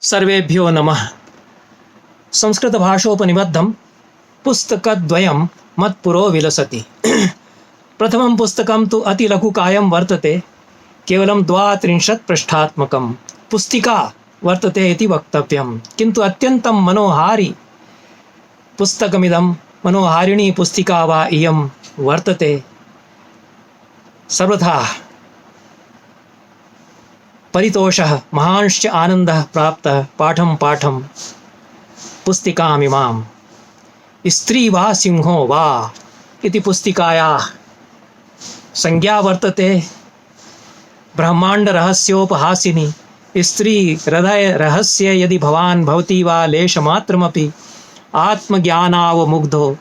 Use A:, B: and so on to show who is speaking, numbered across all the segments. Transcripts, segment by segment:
A: सर्वेभ्यो नमः। संस्कृतभाषोपनिबद्धं पुस्तकद्वयं मत्पुरो विलसति। प्रथमं पुस्तकं तु अतिलघुकायं वर्तते, केवलं 32 पृष्ठात्मकं पुस्तिका वर्तते इति वक्तव्यं, किन्तु अत्यन्तं मनोहारी पुस्तकमिदं, मनोहारिणी पुस्तिका वा इयं वर्तते। सर्वथा परितोषः महांश्च आनन्दः प्राप्तः पाठं पाठं पुस्तिकामिमां। स्त्री वा सिंहो वा इति पुस्तिकायाः संज्ञा वर्तते। ब्रह्माण्डरहस्योपहासिनी स्त्री हृदय रहस्य यदि भवान् भवति वा लेशमात्रमपि आत्मज्ञानावमुग्धो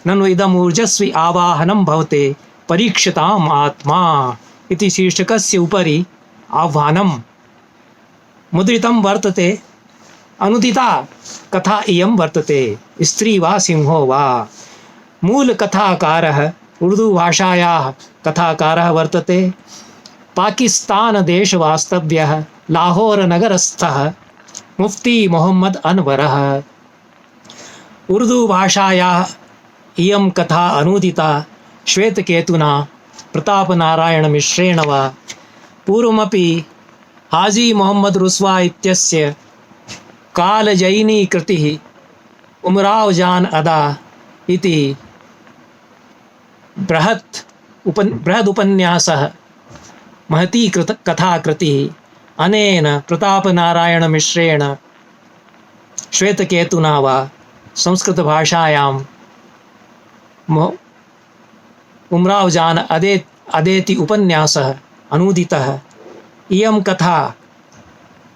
A: ननु इदम् ऊर्जस्वी आवाहनं भवते परीक्षताम् आत्मा इति शीर्षकस्य उपरि आह्वानं मुद्रितं वर्तते। अनुदिता कथा इयं वर्तते, स्त्री वा सिंहो वा। मूलकथाकारः उर्दू भाषायाः कथाकारः वर्तते। पाकिस्तानदेशवास्तव्यः लाहौरनगरस्थः मुफ्ती मोहम्मद अनवरः। उर्दू भाषायाः इयं कथा अनूदिता श्वेतकेतुना प्रतापनारायणमिश्रेण वा। पूर्वमपि हाजी मोहम्मद रुस्वा इत्यस्य कालजयिनी कृतिः उमराव जान अदा इति बृहदुपन्यासः महती कथाकृतिः अनेन प्रतापनारायणमिश्रेण श्वेतकेतुना वा संस्कृतभाषायां उमराव जान अदेति उपन्यासः अनूदितः। इयं कथा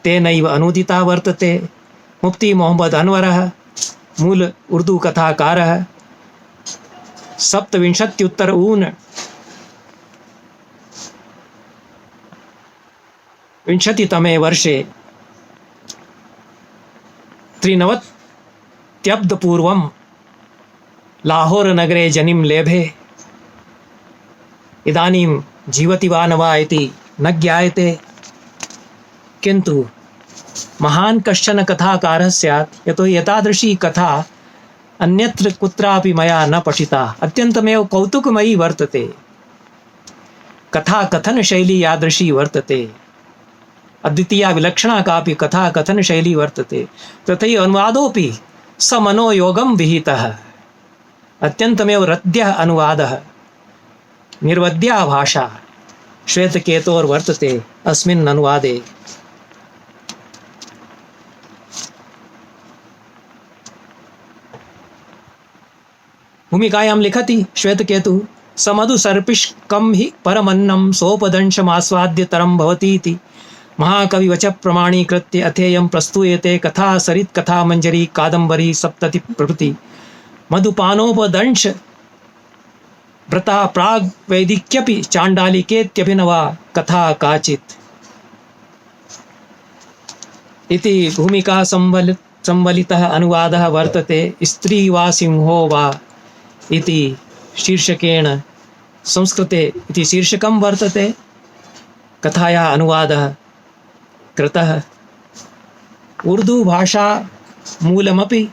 A: तेनैव अनूदिता वर्तते। मुफ्ती मोहम्मद अनवरः मूल उर्दू कथाकारः। 27-तमे वर्षे 93 लाहौरनगरे जनिं लेभे। इदानीं जीवति वा न वा इति न ज्ञायते, किन्तु महान् कश्चन कथाकारः स्यात्, यतोहि एतादृशी कथा अन्यत्र कुत्रापि मया न पठिता। अत्यन्तमेव कौतुकमयी वर्तते। कथाकथनशैली यादृशी वर्तते, अद्वितीया विलक्षणा कापि कथाकथनशैली वर्तते। तथैव अनुवादोऽपि समनोयोगं विहितः। अत्यन्तमेव हृद्यः अनुवादः, निर्वद्या भाषा श्वेतकेतोर्वर्तते अस्मिन् अनुवादे। भूमिकायां लिखति श्वेतकेतु, समधुसर्पिष्कं हि परमन्नं सोपदंशमास्वाद्यतरं भवतीति महाकविवच प्रमाणीकृत्य अथेयं प्रस्तूयते कथा सरित् कथा मंजरी कादम्बरी सप्तति प्रभृति। मधुपानोपदंश व्रता प्राग् वैदिक्यपि चाण्डालिकेत्यभिनवा कथा काचित् इति भूमिका संवलितः अनुवादः वर्तते। स्त्री वा सिंहो वा इति शीर्षकेण संस्कृते इति शीर्षकं वर्तते। कथायाः अनुवादः कृतः। उर्दू भाषा मूलमपि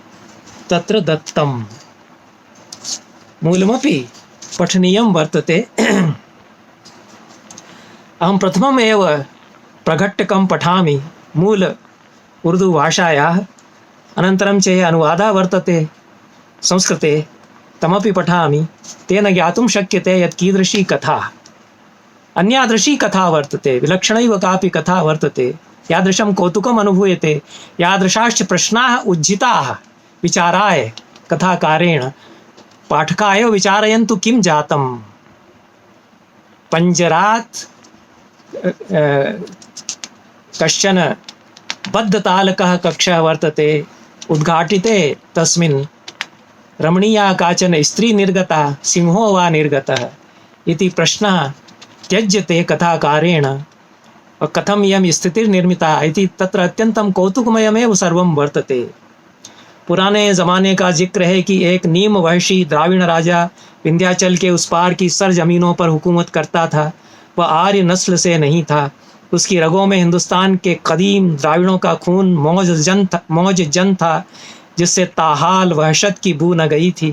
A: तत्र दत्तं, मूलमपि पठनीयं वर्तते। अहं प्रथममेव प्रघट्टकं पठामि मूल उर्दू भाषायाः, अनन्तरं च अनुवादः वर्तते संस्कृते, तमपि पठामि। तेन ज्ञातुं शक्यते यत् कीदृशी कथा, अन्यादृशी कथा वर्तते, विलक्षणैव कापि कथा वर्तते, यादृशं कौतुकम् अनुभूयते, यादृशाश्च प्रश्नाः उज्झिताः विचाराय कथाकारेण। पाठकाय विचारयन्तु किं जातं। पञ्जरात् कश्चन बद्धतालकः कक्षः वर्तते, उद्घाटिते तस्मिन् रमणीया काचन स्त्री निर्गता, सिंहो वा निर्गतः इति प्रश्नः त्यज्यते कथाकारेण। कथम् इयं स्थितिर्निर्मिता इति तत्र अत्यन्तं कौतुकमयमेव सर्वं वर्तते। पुराने ज़माने का जिक्र है कि एक नीम वहशी द्राविड़ राजा विंध्याचल के उस पार की सरजमीनों पर हुकूमत करता था। वह आर्य नस्ल से नहीं था, उसकी रगों में हिंदुस्तान के कदीम द्राविड़ों का खून मौज जन था, जिससे ताहाल वहशत की बू न गई थी।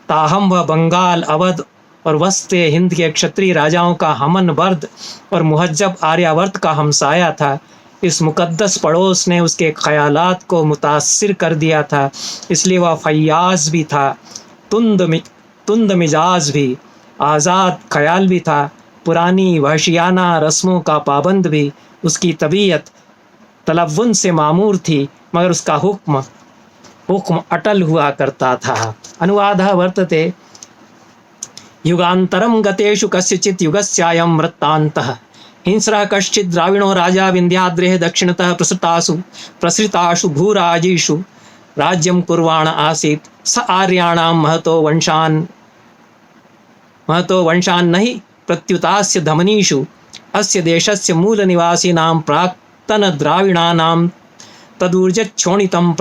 A: ताहम वह बंगाल, अवध और वस्ते हिंद के क्षत्रिय राजाओं का हमन बर्द और मुहज्जब आर्यावर्त का हमसाया था। इस मुकद्दस पड़ोस ने उसके ख्यालात को मुतासिर कर दिया था, इसलिए वह फैयाज भी था, तुंद मिजाज भी, आज़ाद ख्याल भी था, पुरानी वहशियाना रस्मों का पाबंद भी। उसकी तबीयत तलव्वुन से मामूर थी, मगर उसका हुक्म अटल हुआ करता था। अनुवादः वर्तते। युगान्तरं गतेषु कस्यचित् युगस्यायं वृत्तान्तः। हिंस्रः कश्चित् द्राविणो राजा विन्ध्याद्रेः दक्षिणतः प्रसृतासु भूराजीषु राज्यं कुर्वाण आसीत्। स आर्याणां महतो वंशान् नहि प्रत्युतास्य धमनीषु अस्य देशस्य मूलनिवासिनां प्राक्तनद्राविणानां तदूर्जच्छोणितं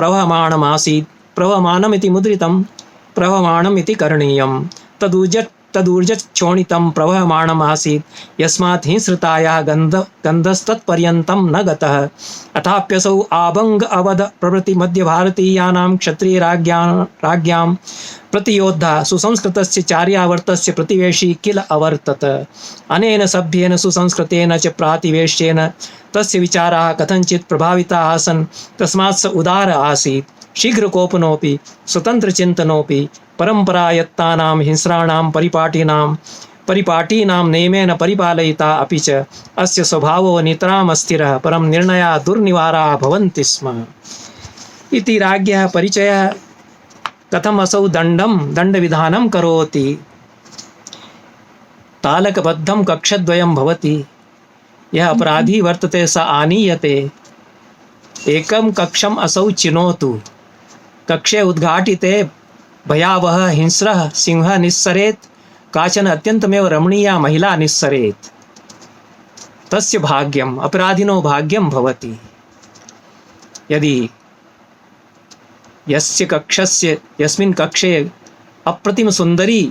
A: प्रवहमानमिति मुद्रितं प्रवहमानमिति करणीयम्। तदूर्जच्छोणितं प्रवहमानमासीत्, यस्मात् हिंस्रतायाः गन्धस्तत्पर्यन्तं न गतः। अथाप्यसौ आबङ्ग अवध प्रभृति मध्यभारतीयानां क्षत्रियराज्ञां प्रतियोद्धा सुसंस्कृतस्य चार्यावर्तस्य प्रतिवेशी किल अवर्तत। अनेन सभ्येन सुसंस्कृतेन च प्रातिवेश्येन तस्य विचाराः कथञ्चित् प्रभाविताः आसन्। तस्मात् स उदार आसीत्, शीघ्रकोपनोऽपि स्वतन्त्रचिन्तनोऽपि। परम्परायत्तानां हिंस्राणां परिपाटीनां नियमेन परिपालयिता, अपि च अस्य स्वभावो नितराम् अस्थिरः, परं निर्णया दुर्निवाराः भवन्ति स्म। इति राज्ञः परिचयः। कथम् असौ दण्डविधानं करोति। तालकबद्धं कक्षद्वयं भवति। यः अपराधी वर्तते स आनीयते। एकं कक्षम् असौ चिनोतु। कक्षे उद्घाटिते भयावह हिंस्रः सिंहः निस्सरेत्। काचन अत्यन्तमेव रमणीया महिला निस्सरेत्। तस्य भाग्यम्, अपराधिनो भाग्यं भवति। यदि यस्मिन् कक्षे अप्रतिम सुंदरी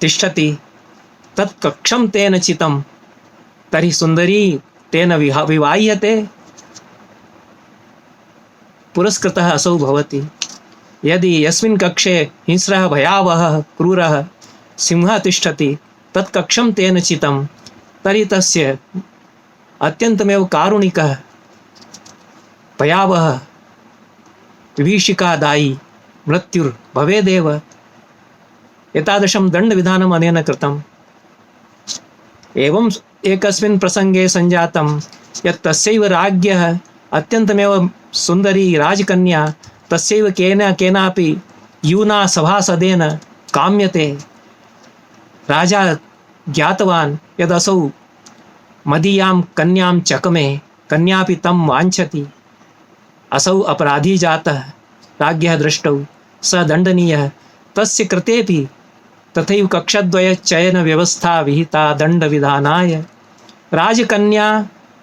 A: तिष्ठति, तत् कक्षं तेन चितं, तर्हि सुंदरी तेन विवाह्यते, पुरस्कृतः असौ भवति। यदि यस्मिन् कक्षे हिंस्रः भयावहः क्रूरः सिंहः तिष्ठति, तत् कक्षं तेन चितं, तर्हि तस्य अत्यन्तमेव कारुणिकः भयावहः विभीषिकादायी मृत्युर्भवेदेव। एतादृशं दण्डविधानम् अनेन कृतम्। एवम् एकस्मिन् प्रसङ्गे सञ्जातं यत् तस्यैव राज्ञः अत्यन्तमेव सुन्दरी राजकन्या तस्यैव केनापि यूना सभासदेन काम्यते। राजा ज्ञातवान् यदसौ मदीयां कन्यां चकमे, कन्यापि तं वाञ्छति। असौ अपराधी जातः, राज्ञः दृष्टौ, स दण्डनीयः। तस्य कृतेपि तथैव कक्षद्वयचयन व्यवस्था विहिता दण्डविधानाय। राजकन्या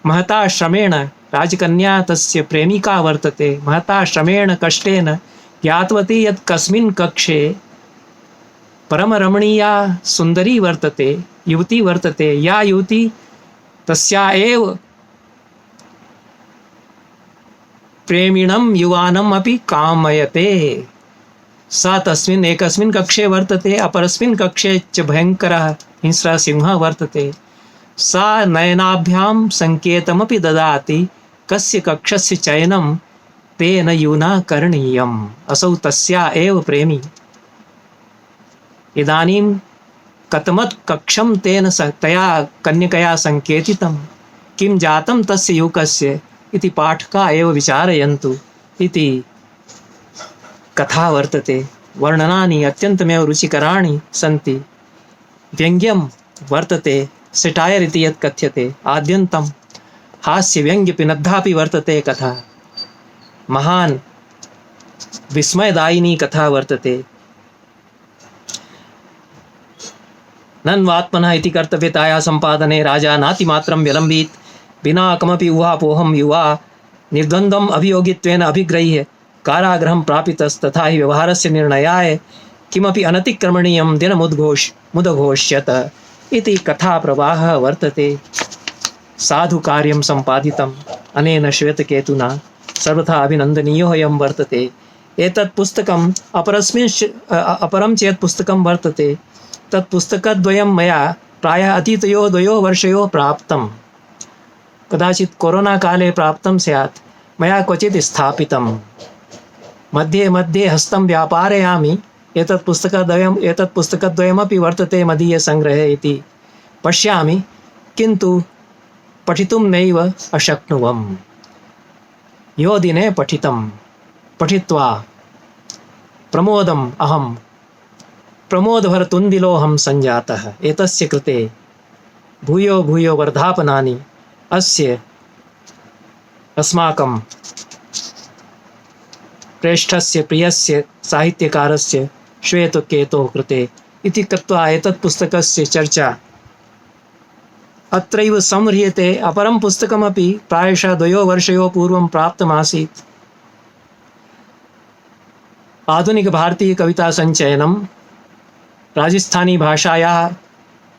A: महता श्रमेण, राजकन्या तस्य प्रेमिका वर्तते, महता श्रमेण कष्टेन ज्ञातवती यत् कस्मिन् कक्षे परमरमणीया सुन्दरी वर्तते, युवती वर्तते। या युवती तस्या एव प्रेमिणं युवानम् अपि कामयते। सा तस्मिन् एकस्मिन् कक्षे वर्तते, अपरस्मिन् कक्षे च भयङ्करः हिंस्रः सिंहः वर्तते। सा नयनाभ्यां संकेतमपि ददाति, कस्य कक्षस्य चयनं तेन यूना करणीयम्। असौ तस्या एव प्रेमी। इदानीं कथमत् कक्षं तेन तया कन्यकया संकेतितं, किं जातं तस्य युवकस्य इति पाठका एव विचारयन्तु इति कथा वर्तते। वर्णनानि अत्यन्तमेव रुचिकराणि सन्ति। व्यङ्ग्यं वर्तते, सेटायर इति यत् कथ्यते, आद्यन्तं हास्यव्यङ्ग्यपिनद्धापि वर्तते कथा। महान् विस्मयदायिनी कथा वर्तते। नन्वात्मनः इति कर्तव्यतायाः सम्पादने राजा नातिमात्रं विलम्बित। विना कमपि ऊहापोहं युवा निर्द्वन्द्वम् अभियोगित्वेन अभिगृह्य कारागृहं प्रापितस्तथा हि व्यवहारस्य निर्णयाय किमपि अनतिक्रमणीयं दिनमुद्घोष्यत इति कथा प्रवाहः वर्तते। साधु कार्यं सम्पादितम् अनेन श्वेतकेतुना सर्वथा अभिनन्दनीयोऽयं वर्तते। एतत् पुस्तकम् अपरं चेत् पुस्तकं वर्तते। तत् पुस्तकद्वयं मया प्रायः अतीतयोः 2 वर्षयोः प्राप्तं। कदाचित् कोरोना काले प्राप्तं स्यात्। मया क्वचित् स्थापितं। मध्ये मध्ये हस्तं व्यापारयामि। एतत् पुस्तकद्वयमपि वर्तते मदीयसङ्ग्रहे इति पश्यामि, किन्तु पठितुं नैव अशक्नुवम्। यो दिने पठित्वा प्रमोदभरतुन्दिलोऽहं सञ्जातः। एतस्य कृते भूयो भूयो वर्धापनानि अस्माकं प्रेष्ठस्य प्रियस्य साहित्यकारस्य श्वेतकेतोः कृते इति कृत्वा एतत् पुस्तकस्य चर्चा अत्रैव संह्रियते। अपरं पुस्तकमपि प्रायशः 2 वर्षयोः पूर्वं प्राप्तमासीत्। आधुनिकभारतीयकवितासञ्चयनं, राजस्थानीभाषायाः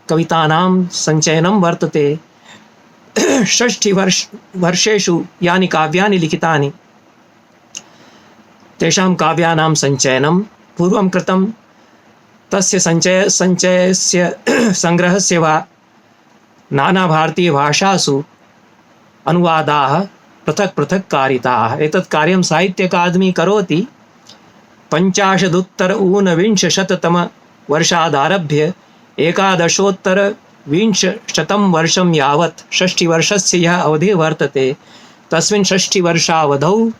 A: कवितानां सञ्चयनं वर्तते। 60 वर्षेषु यानि काव्यानि लिखितानि तेषां काव्यानां सञ्चयनं पूर्वं कृतं। तस्य सञ्चयस्य सङ्ग्रहस्य वा नानाभारतीयभाषासु अनुवादाः पृथक् पृथक् कारिताः। एतत् कार्यं साहित्य अकादमी करोति। 50-ऊनविंशशततमवर्षादारभ्य 11-विंशशतं वर्षं यावत् 60 वर्षस्य यः अवधिः वर्तते, तस्मिन् 60 वर्षावधौ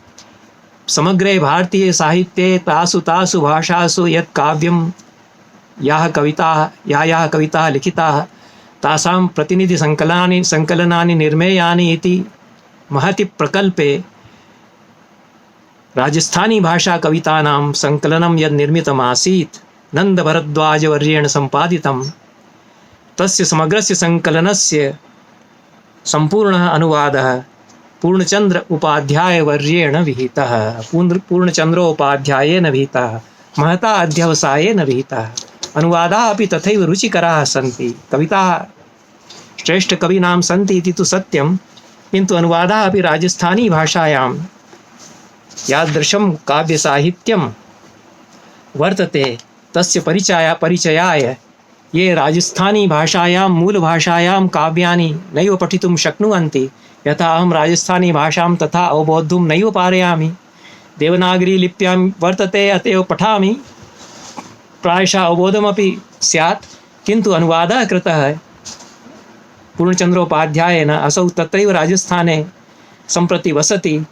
A: समग्रे भारतीयसाहित्ये तासु भाषासु यत् काव्यं याः कविताः लिखिताः तासां प्रतिनिधिसङ्कलनानि निर्मेयानि इति महति प्रकल्पे राजस्थानीभाषाकवितानां सङ्कलनं यद् निर्मितमासीत्, नन्दभरद्वाजवर्येण सम्पादितं, तस्य समग्रस्य सङ्कलनस्य सम्पूर्णः अनुवादः पूर्णचन्द्र उपाध्यायवर्येण विहितः। महता अध्यवसायेन विहितः। अनुवादाः अपि तथैव रुचिकराः सन्ति। कविताः श्रेष्ठकवीनां सन्ति इति तु सत्यं, किन्तु अनुवादाः अपि राजस्थानीभाषायां यादृशं काव्यसाहित्यं वर्तते तस्य परिचयाय ये राजस्थानीभाषायां मूलभाषायां काव्यानि नैव पठितुं शक्नुवन्ति, यथा अहं राजस्थानीभाषां तथा अवबोद्धुं नैव पारयामि। देवनागरीलिप्यां वर्तते, अतएव पठामि, प्रायशः अवबोधमपि स्यात्, किन्तु अनुवादः कृतः पूर्णचन्द्रोपाध्यायेन। असौ तत्रैव राजस्थाने सम्प्रति वसति।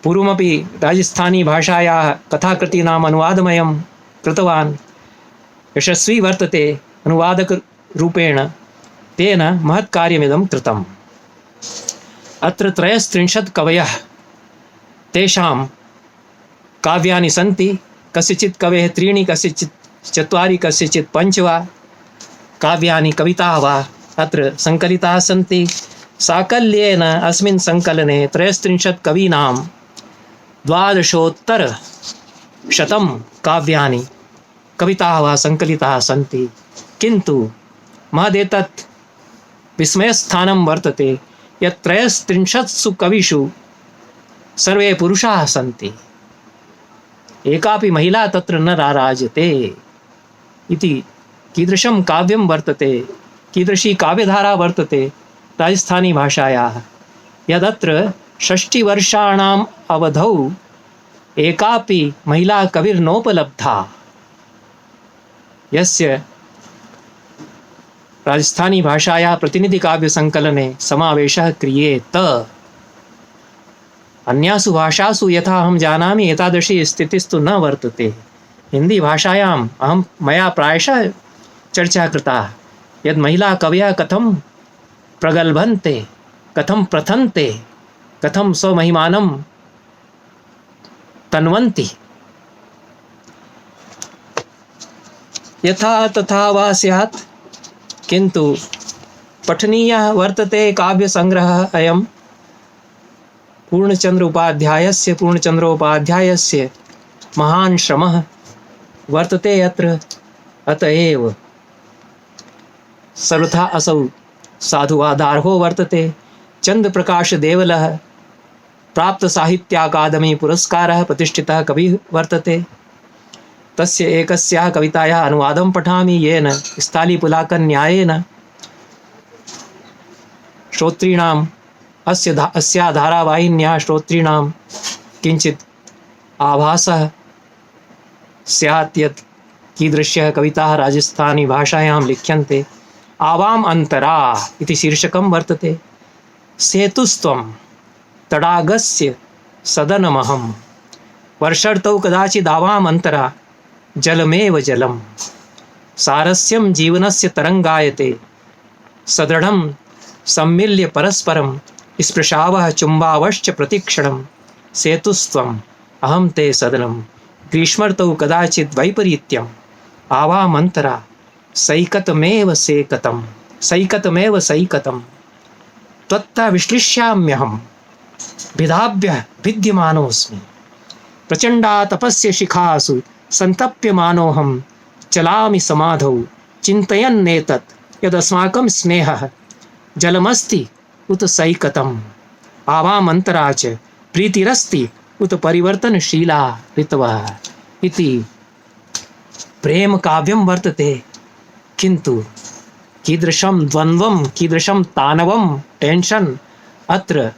A: पूर्वमपि राजस्थानीभाषायाः कथाकृतीनाम् अनुवादमयं कृतवान्। यशस्वी वर्तते अनुवादकरूपेण। तेन महत्कार्यमिदं कृतम्। अत्र 33 कवयः, तेषां काव्यानि सन्ति। कस्यचित् कवेः 3, कस्यचित् 4, कस्यचित् 5 वा काव्यानि, कविताः वा अत्र सङ्कलिताः सन्ति। साकल्येन अस्मिन् सङ्कलने 33 कवीनां 12,000 काव्यानि, कविताः वा सङ्कलिताः सन्ति। किन्तु महदेतत् विस्मयस्थानं वर्तते यत् 33 कविषु सर्वे पुरुषाः सन्ति। एकापि महिला तत्र न राराजते इति कीदृशं काव्यं वर्तते, कीदृशी काव्यधारा वर्तते राजस्थानीभाषायाः, यदत्र 60 वर्षाणाम् अवधौ एकापि महिला कविर्नोपलब्धा, यस्य राजस्थानीभाषायाः प्रतिनिधिकाव्यसङ्कलने समावेशः क्रियेत। अन्यासु भाषासु यथा अहं जानामि एतादृशी स्थितिस्तु न वर्तते। हिन्दीभाषायां मया प्रायशः चर्चा कृता यद् महिला कवयः कथं प्रगल्भन्ते, कथं प्रथन्ते, कथं स्वमहिमानं तन्वन्ति। यथा तथा वा स्यात्, किन्तु पठनीयः वर्तते काव्यसङ्ग्रहः अयं। पूर्णचन्द्रोपाध्यायस्य महान् श्रमः वर्तते अत्र। अतएव सर्वथा असौ साधुवादार्हो वर्तते। चन्द्रप्रकाशदेवलः प्राप्त साहित्याकादमी पुरस्कारः प्रतिष्ठितः कविः वर्तते। तस्य एकस्याः कवितायाः अनुवादं पठामि, येन स्थालीपुलाकन्यायेन श्रोतॄणाम् अस्या धारावाहिन्याः श्रोतॄणां किञ्चित् आभासः स्यात् यत् कीदृश्यः कविताः राजस्थानी भाषायां लिख्यन्ते। आवाम् अन्तरा इति शीर्षकं वर्तते। सेतुस्त्वं तडागस्य सदनमहं, वर्षर्तौ कदाचिदावाम् अन्तरा जलमेव जलम्। सारस्यं जीवनस्य तरङ्गायते, सदृढं सम्मिल्य परस्परं स्पृशावः चुम्बावश्च प्रतिक्षणं। सेतुस्त्वम् अहं ते सदनं, ग्रीष्मर्तौ कदाचित् वैपरीत्यम्। आवामन्तरा सैकतमेव सैकतं। त्वत्तः विश्लिष्याम्यहं, भिद्यमानोऽस्मि। प्रचण्डा तपस्य शिखासु सन्तप्यमानोऽहं, चलामि समाधौ चिन्तयन्नेतत् यदस्माकं स्नेहः जलमस्ति उत सैकतम्। आवामन्तरा च प्रीतिरस्ति उत परिवर्तनशीला ऋतवः इति प्रेम काव्यं वर्तते। किन्तु कीदृशं द्वन्द्वं, कीदृशं तानवं, टेन्शन् अत्र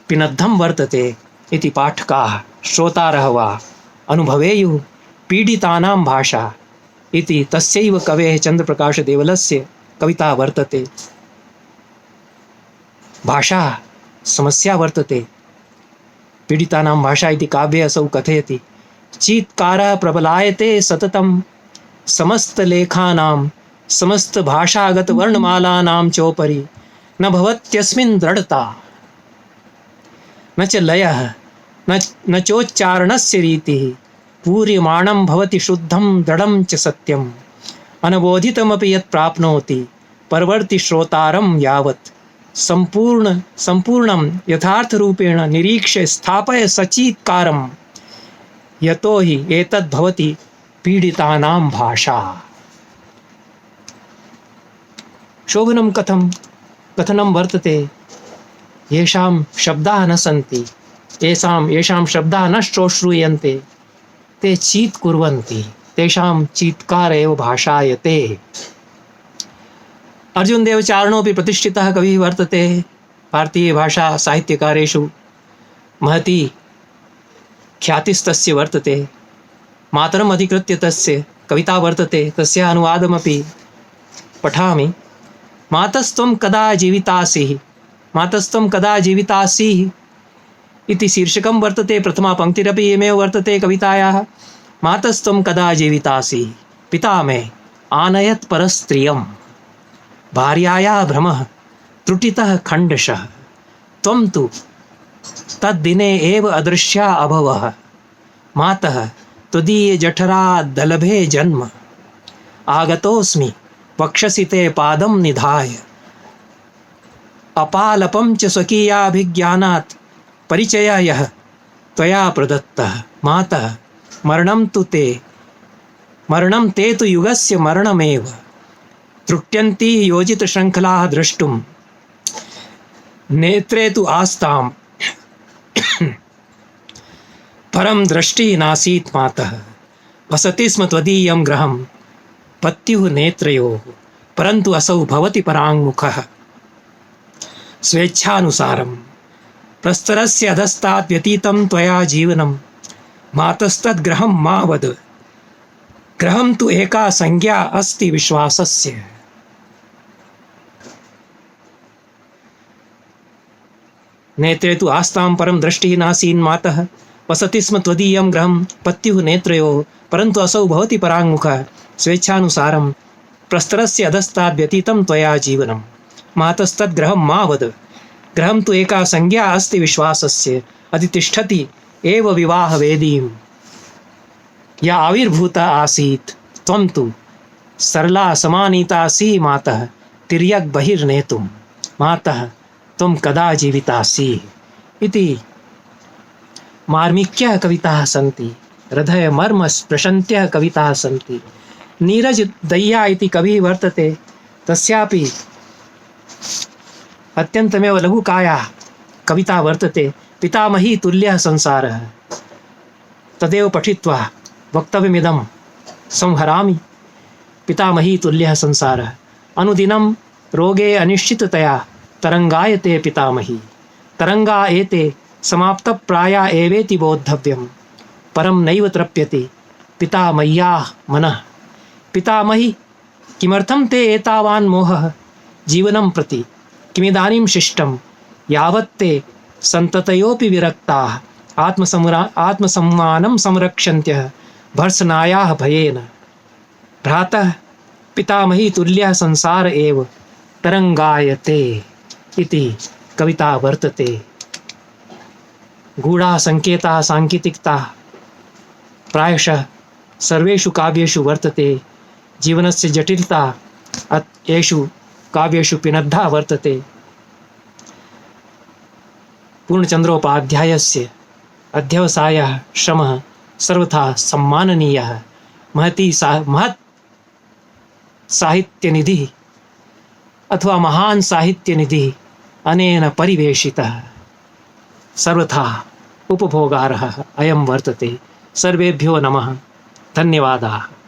A: पिनद्धं वर्तते इति पाठकाः श्रोतारः वा अनुभवेयुः। पीडितानां भाषा इति तस्यैव कवेः चन्द्रप्रकाशदेवलस्य कविता वर्तते। भाषा समस्या वर्तते। पीडितानां भाषा इति काव्ये असौ कथयति। चीत्कारः प्रबलायते सततं, समस्तलेखानां समस्तभाषागतवर्णमालानां चोपरि न भवत्यस्मिन् दृढता, न च लयः न चोच्चारणस्य रीतिः। पूर्यमाणं भवति शुद्धं दृढं च सत्यम्, अनबोधितमपि यत् प्राप्नोति परवर्ति श्रोतारं यावत्। सम्पूर्णं यथार्थरूपेण निरीक्ष्य स्थापय सचीत्कारं, यतो हि एतद् भवति पीडितानां भाषा। शोभनं कथनं वर्तते। येषां शब्दाः न सन्ति, येषां शब्दाः न श्रूयन्ते, ते चीत् कुर्वन्ति, तेषां चीत्कार एव भाषायते। अर्जुनदेवचारणोऽपि प्रतिष्ठितः कविः वर्तते। भारतीयभाषा साहित्यकारेषु महती ख्यातिस्तस्य वर्तते। मातरम् अधिकृत्य तस्य कविता वर्तते। तस्याः अनुवादमपि पठामि। मातस्त्वं कदा जीवितासि इति शीर्षकं वर्तते। प्रथमा पङ्क्तिरपि इयमेव वर्तते कवितायाः। मातस्त्वं कदा जीवितासि, पिता मे आनयत् परस्त्रियं, भार्यायाः भ्रमः त्रुटितः खण्डशः। त्वं तु तद्दिने एव अदृश्या अभवः, मातः त्वदीयजठरादलभे जन्म। आगतोऽस्मि वक्षसि ते पादं निधाय, अपालपं च स्वकीयाभिज्ञानात् परिचयः यः त्वया प्रदत्तः। मातः मरणं ते तु युगस्य मरणमेव। त्रुट्यन्ती योजितशृङ्खलाः द्रष्टुं, नेत्रे तु आस्तां परं दृष्टिः नासीत् मातः। वसति स्म त्वदीयं गृहं पत्युः नेत्रयोः, परन्तु असौ भवति पराङ्मुखः। स्वेच्छानुसारं प्रस्तरस्य अधस्तात् व्यतीतं त्वया जीवनं, मातस्तद्गृहं मा वद। गृहं तु एका संज्ञा अस्ति विश्वासस्य। नेत्रे तु आस्तां परं दृष्टिः नासीन् मातः। वसति स्म त्वदीयं गृहं पत्युः नेत्रयोः, परन्तु असौ भवति पराङ्मुखः। स्वेच्छानुसारं प्रस्तरस्य अधस्तात् व्यतीतं त्वया जीवनं, मातस्तद्गृहं मा वद। गृहं तु एका संज्ञा अस्ति विश्वासस्य। अधितिष्ठति एव विवाहवेदीं, या आविर्भूता आसीत्। त्वं तु सरला समानीतासि मातः, तिर्यक् बहिर्नेतुं। मातः त्वं कदा जीवितासि इति मार्मिक्यः कविताः सन्ति। हृदयमर्म स्पृशन्त्यः कविताः सन्ति। नीरज दय्या इति कविः वर्तते। तस्यापि अत्यन्तमेव लघुकाया कविता वर्तते, पितामही तुल्यः संसारः। तदेव पठित्वा वक्तव्यमिदं संहरामि। पितामही तुल्यः संसारः। अनुदिनं रोगे अनिश्चिततया तरङ्गायते पितामही। तरङ्गा एते समाप्तप्राया एवेति बोद्धव्यं। परं नैव तृप्यते पितामह्याः मनः। पितामही किमर्थं ते एतावान् मोहः जीवनं प्रति? किमिदानीं शिष्टं यावत् ते सन्ततयोऽपि विरक्ताः आत्मसम्मानं संरक्षन्त्यः भर्त्सनायाः भयेन। भ्रातः पितामही तुल्यः संसार एव तरङ्गायते इति कविता वर्तते। गूढ़ा संकेता सांकेतिकता प्रायशः सर्वेषु काव्येषु वर्तते। जीवनस्य जटिलता येषु काव्येषु पिनद्धा वर्तते। पूर्णचन्द्रोपाध्यायस्य अध्यवसायः श्रमः सर्वथा सम्माननीयः। महत् साहित्यनिधिः अथवा महान् साहित्यनिधिः अनेन परिवेशितः सर्वथा उपभोगार्हः अयं वर्तते। सर्वेभ्यो नमः। धन्यवादाः।